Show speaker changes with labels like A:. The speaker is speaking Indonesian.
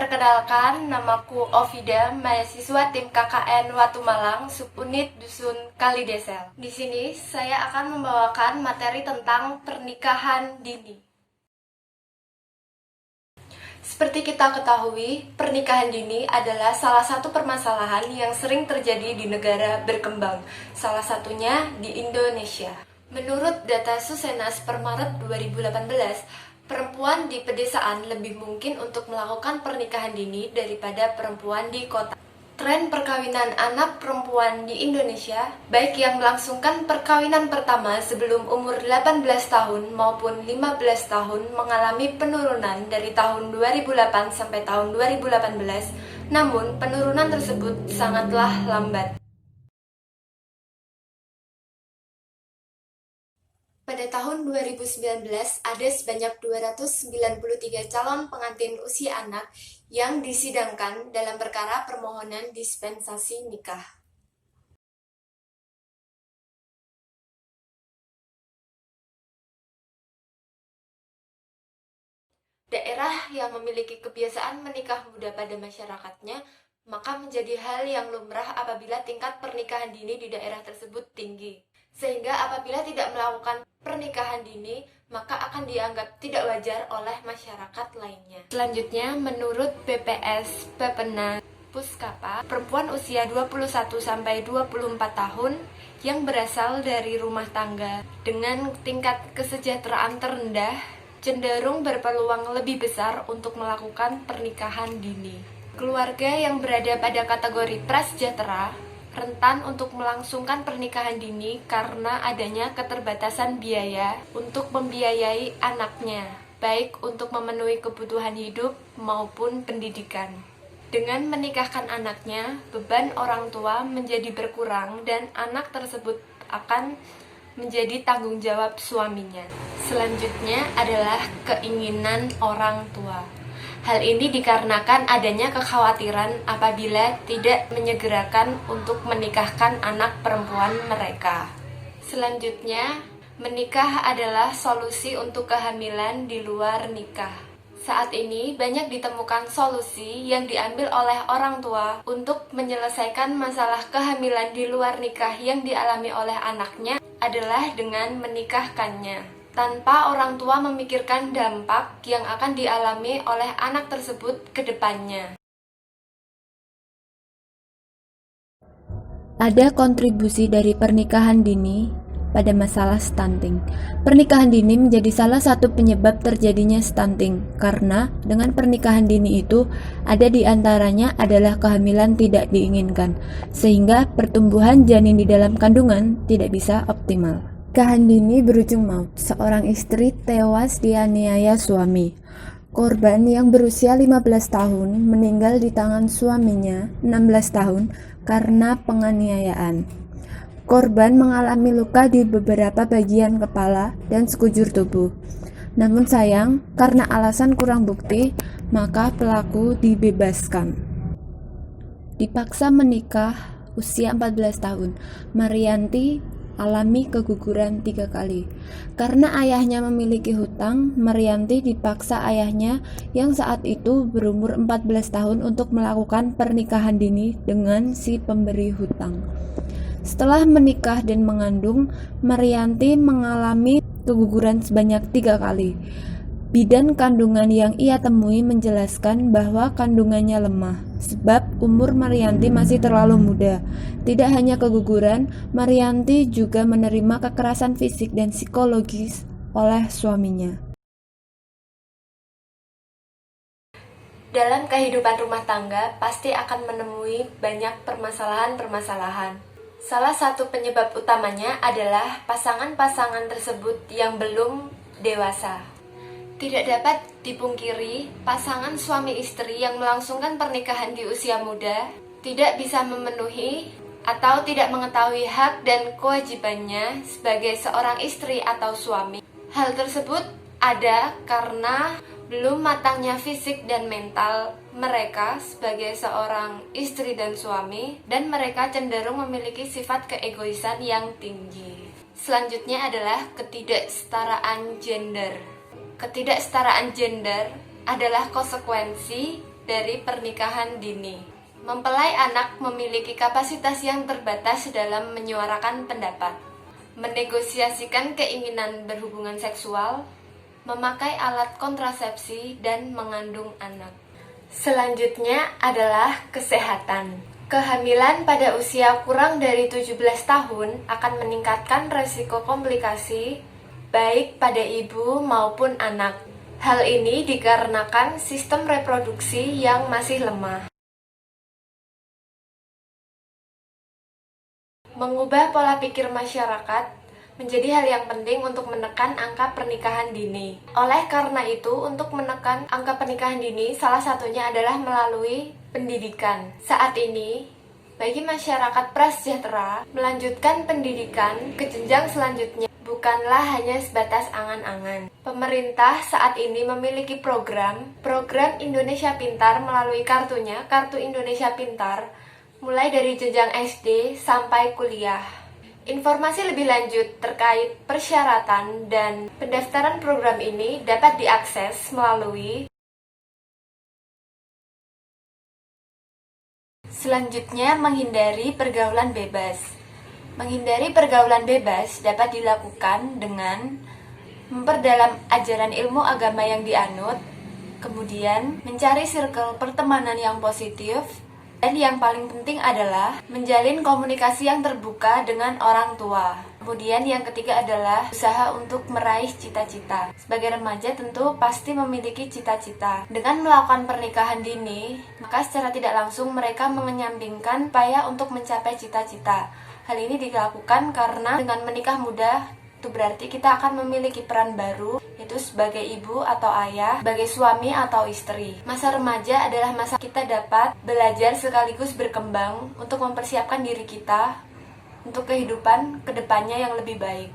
A: Perkenalkan, namaku Ovida, mahasiswa tim KKN Watu Malang, subunit Dusun Kalidesel. Di sini saya akan membawakan materi tentang pernikahan dini. Seperti kita ketahui, pernikahan dini adalah salah satu permasalahan yang sering terjadi di negara berkembang, salah satunya di Indonesia. Menurut data Susenas per Maret 2018, perempuan di pedesaan lebih mungkin untuk melakukan pernikahan dini daripada perempuan di kota. Tren perkawinan anak perempuan di Indonesia, baik yang melangsungkan perkawinan pertama sebelum umur 18 tahun maupun 15 tahun mengalami penurunan dari tahun 2008 sampai tahun 2018, namun penurunan tersebut sangatlah lambat. Pada tahun 2019, ada sebanyak 293 calon pengantin usia anak yang disidangkan dalam perkara permohonan dispensasi nikah. Daerah yang memiliki kebiasaan menikah muda pada masyarakatnya, maka menjadi hal yang lumrah apabila tingkat pernikahan dini di daerah tersebut tinggi. Sehingga apabila tidak melakukan pernikahan dini, maka akan dianggap tidak wajar oleh masyarakat lainnya. Selanjutnya, menurut BPS Bappenas Puskapa, perempuan usia 21-24 tahun yang berasal dari rumah tangga dengan tingkat kesejahteraan terendah cenderung berpeluang lebih besar untuk melakukan pernikahan dini. Keluarga yang berada pada kategori prasejahtera rentan untuk melangsungkan pernikahan dini karena adanya keterbatasan biaya untuk membiayai anaknya, baik untuk memenuhi kebutuhan hidup maupun pendidikan. Dengan menikahkan anaknya, beban orang tua menjadi berkurang dan anak tersebut akan menjadi tanggung jawab suaminya. Selanjutnya adalah keinginan orang tua. Hal ini dikarenakan adanya kekhawatiran apabila tidak menyegerakan untuk menikahkan anak perempuan mereka. Selanjutnya, menikah adalah solusi untuk kehamilan di luar nikah. Saat ini banyak ditemukan solusi yang diambil oleh orang tua untuk menyelesaikan masalah kehamilan di luar nikah yang dialami oleh anaknya adalah dengan menikahkannya, tanpa orang tua memikirkan dampak yang akan dialami oleh anak tersebut ke depannya.
B: Ada kontribusi dari pernikahan dini pada masalah stunting. Pernikahan dini menjadi salah satu penyebab terjadinya stunting, karena dengan pernikahan dini itu ada di antaranya adalah kehamilan tidak diinginkan, sehingga pertumbuhan janin di dalam kandungan tidak bisa optimal. Pernikahan dini berujung maut. Seorang istri tewas dianiaya suami. Korban yang berusia 15 tahun meninggal di tangan suaminya 16 tahun karena penganiayaan. Korban mengalami luka di beberapa bagian kepala dan sekujur tubuh. Namun sayang, karena alasan kurang bukti, maka pelaku dibebaskan. Dipaksa menikah usia 14 tahun, Marianti alami keguguran 3 kali. Karena ayahnya memiliki hutang, Marianti dipaksa ayahnya yang saat itu berumur 14 tahun untuk melakukan pernikahan dini dengan si pemberi hutang. Setelah menikah dan mengandung, Marianti mengalami keguguran sebanyak 3 kali. Bidan kandungan yang ia temui menjelaskan bahwa kandungannya lemah, sebab umur Marianti masih terlalu muda. Tidak hanya keguguran, Marianti juga menerima kekerasan fisik dan psikologis oleh suaminya.
A: Dalam kehidupan rumah tangga, pasti akan menemui banyak permasalahan-permasalahan. Salah satu penyebab utamanya adalah pasangan-pasangan tersebut yang belum dewasa. Tidak dapat dipungkiri, pasangan suami istri yang melangsungkan pernikahan di usia muda tidak bisa memenuhi atau tidak mengetahui hak dan kewajibannya sebagai seorang istri atau suami. Hal tersebut ada karena belum matangnya fisik dan mental mereka sebagai seorang istri dan suami, dan mereka cenderung memiliki sifat keegoisan yang tinggi. Selanjutnya adalah ketidaksetaraan gender. Ketidaksetaraan gender adalah konsekuensi dari pernikahan dini. Mempelai anak memiliki kapasitas yang terbatas dalam menyuarakan pendapat, menegosiasikan keinginan berhubungan seksual, memakai alat kontrasepsi, dan mengandung anak. Selanjutnya adalah kesehatan. Kehamilan pada usia kurang dari 17 tahun akan meningkatkan resiko komplikasi baik pada ibu maupun anak. Hal ini dikarenakan sistem reproduksi yang masih lemah. Mengubah pola pikir masyarakat menjadi hal yang penting untuk menekan angka pernikahan dini. Oleh karena itu, untuk menekan angka pernikahan dini, salah satunya adalah melalui pendidikan. Saat ini, bagi masyarakat prasejahtera, melanjutkan pendidikan ke jenjang selanjutnya bukanlah hanya sebatas angan-angan. Pemerintah saat ini memiliki program Indonesia Pintar melalui kartunya, Kartu Indonesia Pintar, mulai dari jenjang SD sampai kuliah. Informasi lebih lanjut terkait persyaratan dan pendaftaran program ini dapat diakses melalui. Selanjutnya, menghindari pergaulan bebas. Menghindari pergaulan bebas dapat dilakukan dengan memperdalam ajaran ilmu agama yang dianut, kemudian mencari circle pertemanan yang positif, dan yang paling penting adalah menjalin komunikasi yang terbuka dengan orang tua. Kemudian yang ketiga adalah usaha untuk meraih cita-cita. Sebagai remaja tentu pasti memiliki cita-cita. Dengan melakukan pernikahan dini, maka secara tidak langsung mereka mengenyampingkan upaya untuk mencapai cita-cita. Hal ini dilakukan karena dengan menikah muda, itu berarti kita akan memiliki peran baru, yaitu sebagai ibu atau ayah, sebagai suami atau istri. Masa remaja adalah masa kita dapat belajar sekaligus berkembang untuk mempersiapkan diri kita untuk kehidupan kedepannya yang lebih baik.